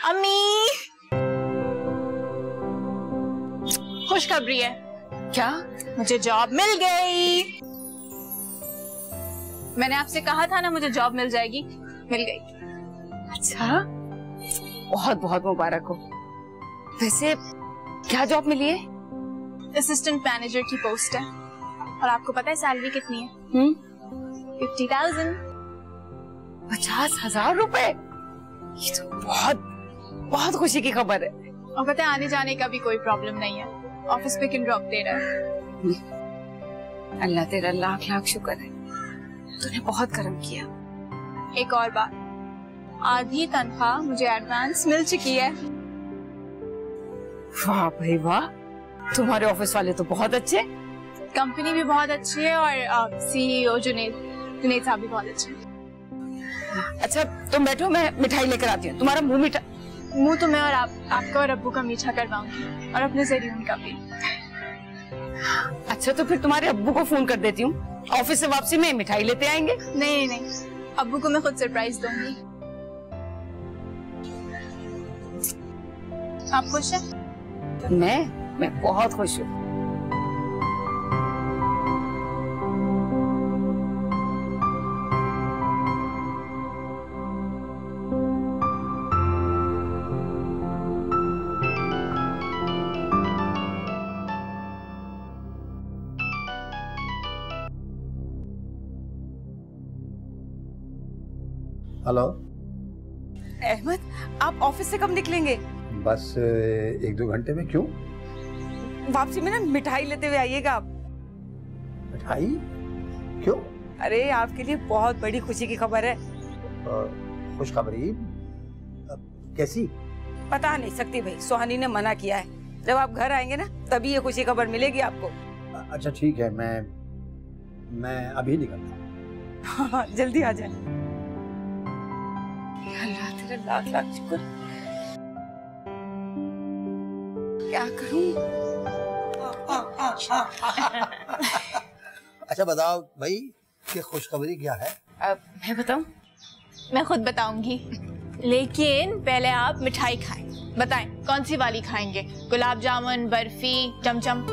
अम्मी, खुशखबरी है। क्या? मुझे जॉब मिल गई। मैंने आपसे कहा था ना मुझे जॉब मिल जाएगी, मिल गई। अच्छा, बहुत बहुत मुबारक हो। वैसे क्या जॉब मिली है? असिस्टेंट मैनेजर की पोस्ट है। और आपको पता है सैलरी कितनी है? 50,000। 50,000 रुपए? ये तो बहुत बहुत खुशी की खबर है। और पता है आने जाने का भी कोई प्रॉब्लम नहीं है, ऑफिस पिक एंड ड्रॉप दे रहा है। अल्लाह तेरा लाख लाख शुक्र है, तूने बहुत कर्म किया। एक और बात, आधी तनख्वाह मुझे एडवांस मिल चुकी है। वाह भाई वाह, तुम्हारे ऑफिस वाले तो बहुत अच्छे। कंपनी भी बहुत अच्छी है और सीईओ जुनेद साहब भी बहुत अच्छे हैं। अच्छा तुम बैठो, मैं मिठाई लेकर आती हूँ। तुम्हारा मुंह तो मैं और आपका और अब्बू का मीठा करवाऊंगी, और अपने जरिए उनका भी। अच्छा तो फिर तुम्हारे अब्बू को फोन कर देती हूँ, ऑफिस से वापसी में मिठाई लेते आएंगे। नहीं, अब्बू को मैं खुद सरप्राइज दूंगी। आप खुश हैं? मैं बहुत खुश हूँ। हेलो अहमद, आप ऑफिस से कब निकलेंगे? बस 1-2 घंटे में। क्यों? वापसी में ना मिठाई लेते हुए आइएगा आप। मिठाई? क्यों? अरे आपके लिए बहुत बड़ी खुशी की खबर है। खुशखबरी? कैसी? बता नहीं सकती भाई, सुहानी ने मना किया है। जब आप घर आएंगे ना तभी ये खुशी खबर मिलेगी आपको। अच्छा ठीक है, मैं अभी निकलता हूँ। हाँ, जल्दी आ जाए। अल्लाह तेरा लाख लाख शुक्र। क्या करूं? अच्छा बताओ भाई, ये खुशखबरी क्या है? मैं बताऊं? मैं खुद बताऊंगी, लेकिन पहले आप मिठाई खाएं। बताएं कौन सी वाली खाएंगे? गुलाब जामुन, बर्फी, चमचम?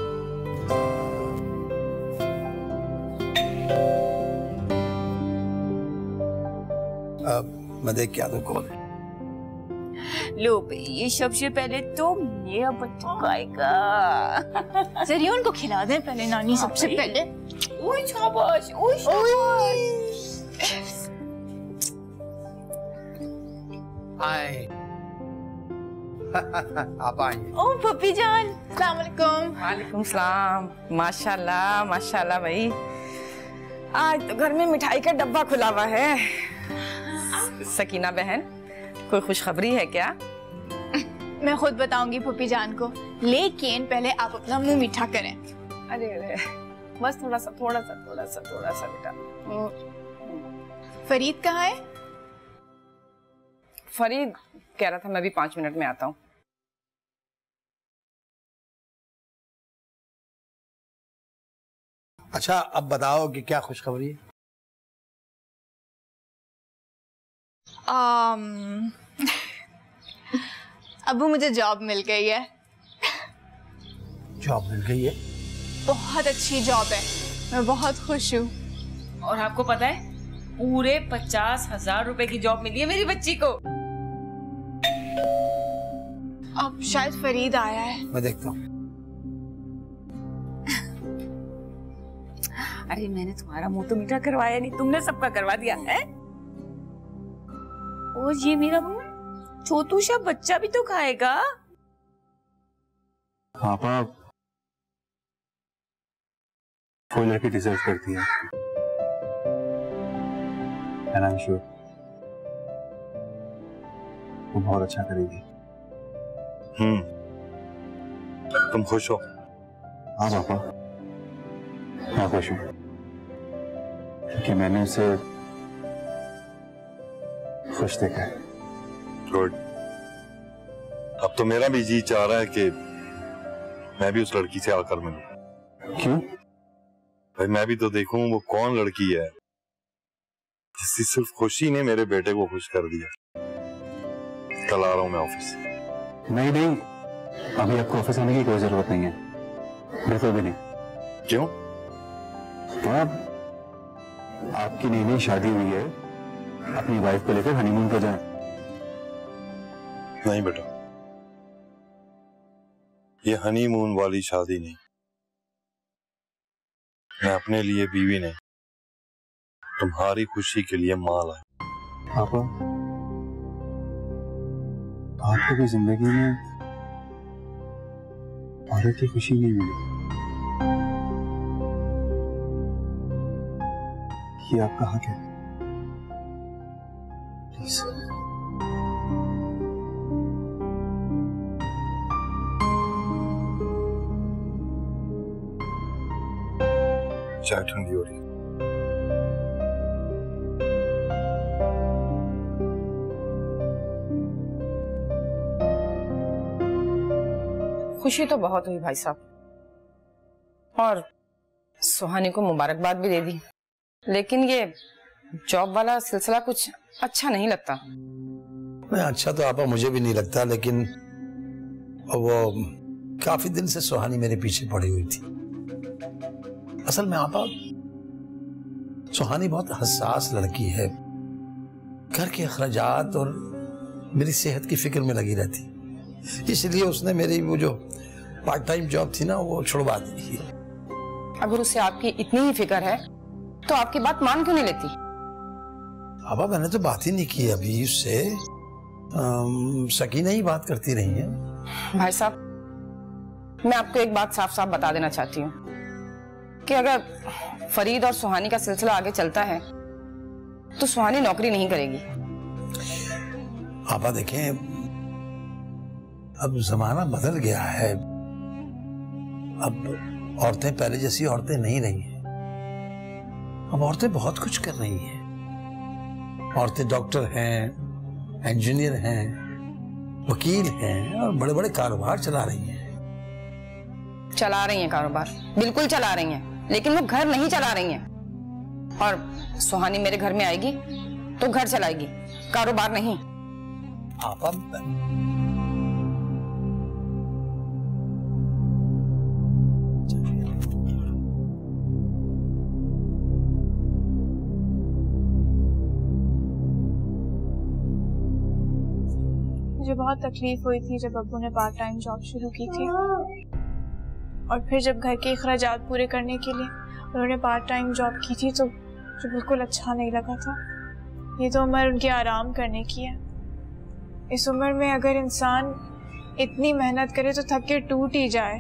मैं देख के आता हूँ। लो ये सबसे पहले तो मेरा बच्चा खाएगा। जरिए उनको खिला दें पहले, नानी सबसे पहले। ओए शाबाश, ओए शाबाश। आए। आप आइए। ओ पप्पी जान, अस्सलाम वालेकुम। वालेकुम सलाम। माशाल्लाह माशाल्लाह भाई, आज तो घर में मिठाई का डब्बा खुला हुआ है। सकीना बहन, कोई खुशखबरी है क्या? मैं खुद बताऊंगी पप्पी जान को, लेकिन पहले आप अपना मुंह मीठा करें। अरे बस थोड़ा सा बेटा। फरीद कहाँ है? फरीद कह रहा था मैं भी 5 मिनट में आता हूँ। अच्छा अब बताओ कि क्या खुशखबरी है? अब्बू मुझे जॉब मिल गई है। जॉब मिल गई है? बहुत अच्छी जॉब है, मैं बहुत खुश हूँ। और आपको पता है पूरे 50,000 रुपए की जॉब मिली है मेरी बच्ची को। अब शायद फरीद आया है। मैं देखता हूँ। अरे मैंने तुम्हारा मुंह तो मीठा करवाया नहीं, तुमने सबका करवा दिया है। और ये मेरा छोटू सा बच्चा भी तो खाएगा। पापा कोई लड़की डिजर्व करती है, and I'm sure वो बहुत अच्छा करेगी। तुम खुश हो? हाँ पापा, मैं खुश हूँ क्योंकि मैंने उसे खुश देखा है। गुड। अब तो मेरा भी जी चाह रहा है कि मैं भी उस लड़की से आकर मिलूं। क्यों? भाई मैं भी तो देखूं वो कौन लड़की है जिसकी सिर्फ खुशी ने मेरे बेटे को खुश कर दिया। कल आ रहा हूँ मैं ऑफिस। नहीं नहीं, अभी आपको ऑफिस आने की कोई जरूरत नहीं है, बिल्कुल भी नहीं। क्यों? तो आपकी नई नई शादी हुई है, अपनी वाइफ को लेकर हनीमून पर जाए। नहीं बेटा, ये हनीमून वाली शादी नहीं। मैं अपने लिए बीवी नहीं, तुम्हारी खुशी के लिए माँ लाया। पापा, आपको भी जिंदगी में औरत की खुशी नहीं मिली, ये आपका हक है। प्लीज। चाय ठंडी हो रही है। खुशी तो बहुत हुई भाई साहब, और सुहानी को मुबारकबाद भी दे दी, लेकिन ये जॉब वाला सिलसिला कुछ अच्छा नहीं लगता। नहीं, अच्छा तो आपा मुझे भी नहीं लगता, लेकिन वो काफी दिन से सुहानी मेरे पीछे पड़ी हुई थी। असल में आपा, सुहानी बहुत हसास लड़की है, घर के अखराजात और मेरी सेहत की फिक्र में लगी रहती, इसलिए उसने मेरी वो जो पार्ट टाइम जॉब थी ना, वो छुड़वा दी। अगर उसे आपकी इतनी ही फिक्र है तो आपकी बात मान क्यों नहीं लेती? आपा मैंने तो बात ही नहीं की अभी उससे, सकीना ही बात करती रही है। भाई साहब, मैं आपको एक बात साफ साफ बता देना चाहती हूँ कि अगर फरीद और सुहानी का सिलसिला आगे चलता है तो सुहानी नौकरी नहीं करेगी। आपा देखें, अब जमाना बदल गया है, अब औरतें पहले जैसी औरतें नहीं रही हैं। अब औरतें बहुत कुछ कर रही हैं। औरतें डॉक्टर हैं, इंजीनियर हैं, वकील हैं और बड़े बड़े कारोबार चला रही हैं। चला रही हैं कारोबार, बिल्कुल चला रही हैं, लेकिन वो घर नहीं चला रही हैं। और सुहानी मेरे घर में आएगी तो घर चलाएगी, कारोबार नहीं। आपा मुझे बहुत तकलीफ हुई थी जब अब्बू ने पार्ट टाइम जॉब शुरू की थी, और फिर जब घर के अखराजात पूरे करने के लिए उन्होंने पार्ट टाइम जॉब की थी तो मुझे बिल्कुल अच्छा नहीं लगा था। ये तो उम्र उनके आराम करने की है। इस उम्र में अगर इंसान इतनी मेहनत करे तो थक के टूट ही जाए।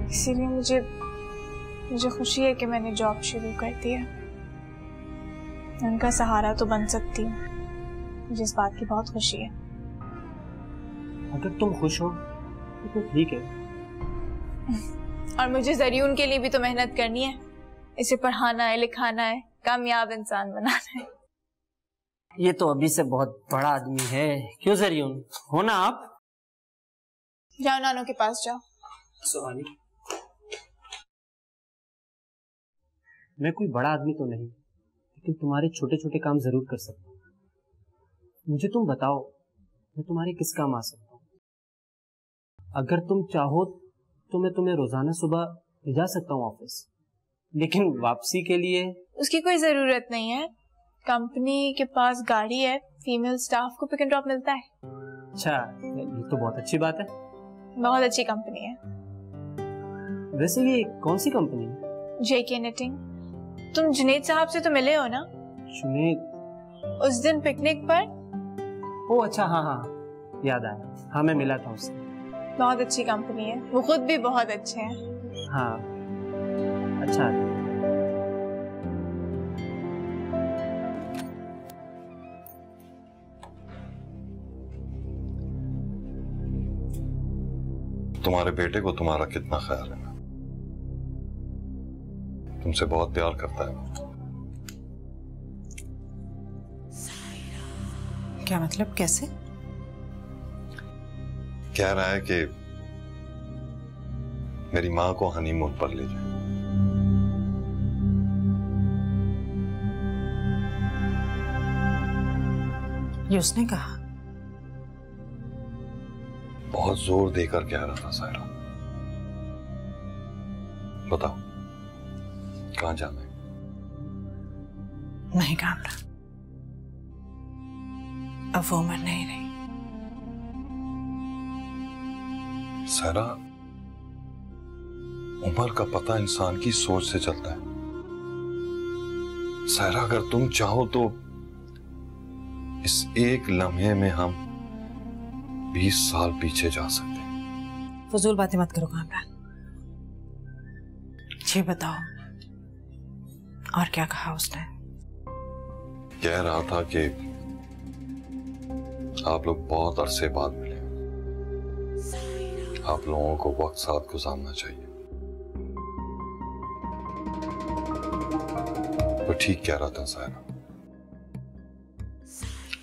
इसीलिए मुझे खुशी है कि मैंने जॉब शुरू कर दी है। उनका सहारा तो बन सकती हूँ, मुझे इस बात की बहुत खुशी है। अगर तुम खुश हो तो ठीक है। और मुझे जरियून के लिए भी तो मेहनत करनी है, इसे पढ़ाना है, लिखाना है, कामयाब इंसान बनाना है। ये तो अभी से बहुत बड़ा आदमी है, क्यों जरियून हो ना आप? जाओ नानू के पास जाओ। सुहानी, मैं कोई बड़ा आदमी तो नहीं, लेकिन तुम्हारे छोटे छोटे काम जरूर कर सकता हूँ। मुझे तुम बताओ, मैं तुम्हारे किस काम आ सकता हूँ? अगर तुम चाहो तो मैं तुम्हें रोजाना सुबह ले जा सकता हूँ ऑफिस, लेकिन वापसी के लिए उसकी कोई जरूरत नहीं है। कंपनी के पास गाड़ी है, फीमेल स्टाफ को पिक एंड ड्रॉप मिलता है। अच्छा, ये तो बहुत अच्छी बात है। बहुत अच्छी कंपनी है। वैसे ये कौन सी कंपनी है? जेके निटिंग। तुम जुनेद साहब से तो मिले हो ना? जुनेद? उस दिन पिकनिक पर। ओ अच्छा, हाँ हाँ याद आया, हाँ मैं मिला था उससे। बहुत अच्छी कंपनी है, वो खुद भी बहुत अच्छे हैं। हाँ अच्छा। तुम्हारे बेटे को तुम्हारा कितना ख्याल है? तुमसे बहुत प्यार करता है। क्या मतलब, कैसे? कह रहा है कि मेरी माँ को हनीमून पर ले जाए। ये उसने कहा? बहुत जोर देकर कह रहा था सायरा। बताओ कहां जाना है? नहीं कामरा, अब वो उम्र नहीं रही। सायरा, उम्र का पता इंसान की सोच से चलता है। सायरा, अगर तुम चाहो तो इस एक लम्हे में हम 20 साल पीछे जा सकते हैं। फजूल बातें मत करो कामरान। जी बताओ, और क्या कहा उसने? कह रहा था कि आप लोग बहुत अरसे बाद मिले, आप लोगों को वक्त साथ गुजारना चाहिए। वो ठीक कह रहा था सायरा।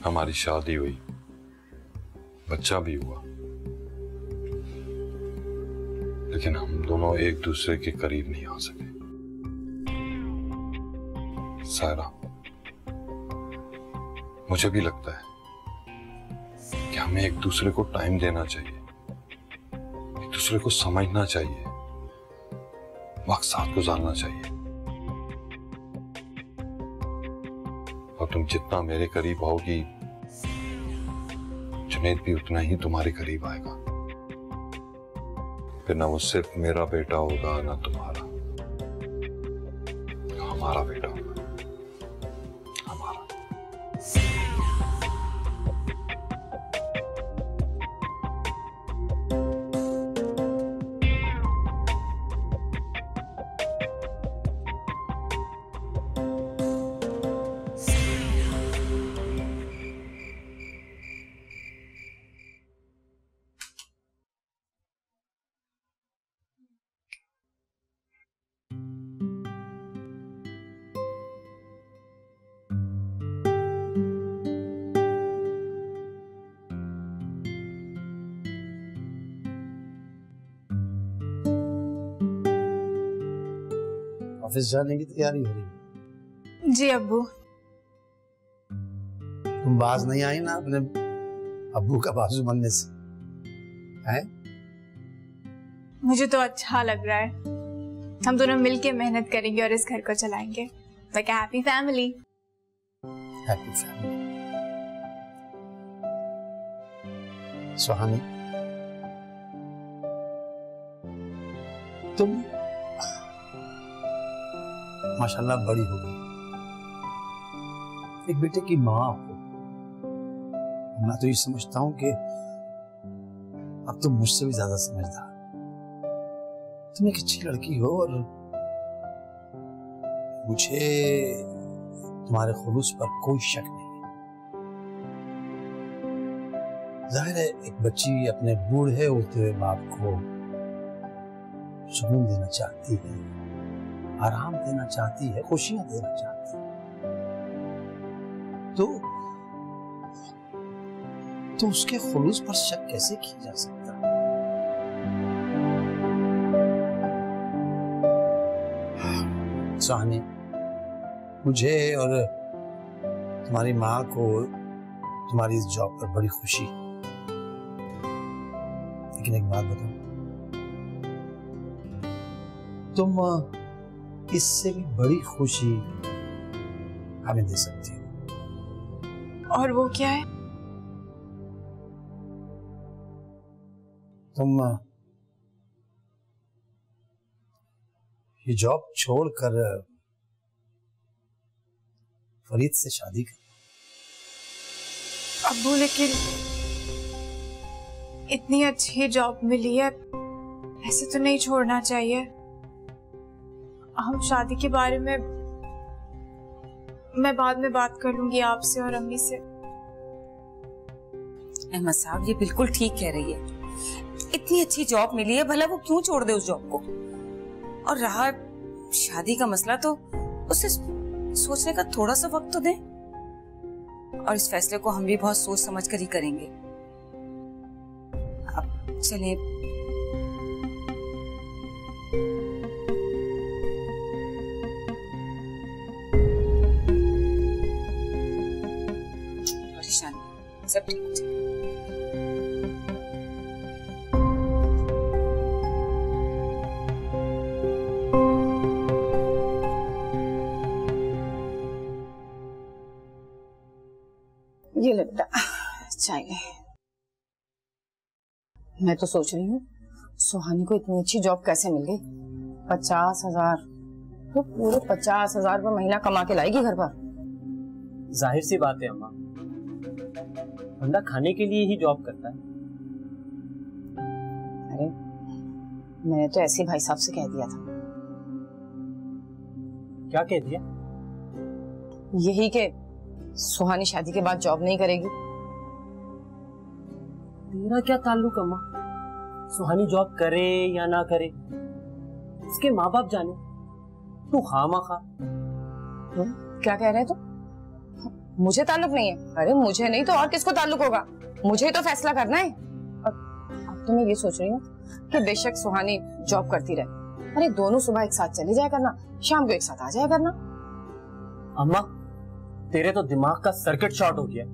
हमारी शादी हुई, बच्चा भी हुआ, लेकिन हम दोनों एक दूसरे के करीब नहीं आ सके। सायरा, मुझे भी लगता है कि हमें एक दूसरे को टाइम देना चाहिए, एक दूसरे को समझना चाहिए, वक्त साथ गुजारना चाहिए। और तुम जितना मेरे करीब आओगी, जुनैद भी उतना ही तुम्हारे करीब आएगा। फिर ना वो सिर्फ मेरा बेटा होगा, ना तुम्हारा, हमारा बेटा होगा, हमारा। ऑफिस जाने की तैयारी हो रही है? जी अब्बू। तुम बाज नहीं आई ना अपने अब्बू का बाजू बनने से? हैं? मुझे तो अच्छा लग रहा है। हम दोनों मिलके मेहनत करेंगे और इस घर को चलाएंगे। Like a happy family. Happy family. Suhani, तुम माशाल्लाह बड़ी हो गई, एक बेटे की माँ हो। मैं तो ये समझता हूं कि अब तुम मुझसे भी ज्यादा समझदार। तुम एक अच्छी लड़की हो और मुझे तुम्हारे खुलूस पर कोई शक नहीं है। जाहिर है एक बच्ची अपने बूढ़े होते हुए बाप को सुकून देना चाहती है, आराम देना चाहती है, खुशियां देना चाहती है। तो उसके खुलूस पर शक कैसे किया जा सकता है? सुहानी, मुझे और तुम्हारी माँ को तुम्हारी इस जॉब पर बड़ी खुशी है। लेकिन एक बात बताओ, तुम इससे भी बड़ी खुशी हमें दे सकती हो। और वो क्या है? तुम ये जॉब छोड़कर फरीद से शादी कर। अब्बू, लेकिन इतनी अच्छी जॉब मिली है, ऐसे तो नहीं छोड़ना चाहिए। हम शादी के बारे में मैं बाद में बात कर लूंगी आपसे और अम्मी से। अहमद साहब ये बिल्कुल ठीक कह रही है। इतनी अच्छी जॉब मिली है, भला वो क्यों छोड़ दे उस जॉब को? और रहा शादी का मसला, तो उसे सोचने का थोड़ा सा वक्त तो दें। और इस फैसले को हम भी बहुत सोच समझ कर ही करेंगे। अब चलिए। परेशान सब ठीक हो जाएगा। ये ले बेटा चाय ले। मैं तो सोच रही हूँ सुहानी को इतनी अच्छी जॉब कैसे मिल गई। 50,000 तो पूरे 50,000 रुपये महीना कमा के लाएगी घर पर। जाहिर सी बात है अम्मा, बंदा खाने के लिए ही जॉब करता है। अरे मैंने तो ऐसे भाई साहब से कह दिया था। क्या कह दिया? यही कि सुहानी शादी के बाद जॉब नहीं करेगी। तेरा क्या ताल्लुक अम्मा, सुहानी जॉब करे या ना करे उसके माँ बाप जाने, तू खामा-खा। क्या कह रहे तू? मुझे ताल्लुक नहीं है? अरे मुझे नहीं तो और किसको ताल्लुक होगा? मुझे ही तो फैसला करना है। अब तो मैं ये सोच रही हूँ कि बेशक सुहानी जॉब करती रहे, अरे दोनों सुबह एक साथ चली जाया करना, शाम को एक साथ आ जाया करना। अम्मा तेरे तो दिमाग का सर्किट शॉर्ट हो गया।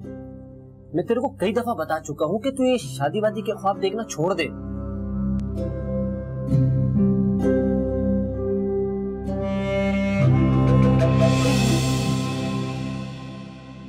मैं तेरे को कई दफा बता चुका हूँ कि तू ये शादी वादी के ख्वाब देखना छोड़ दे।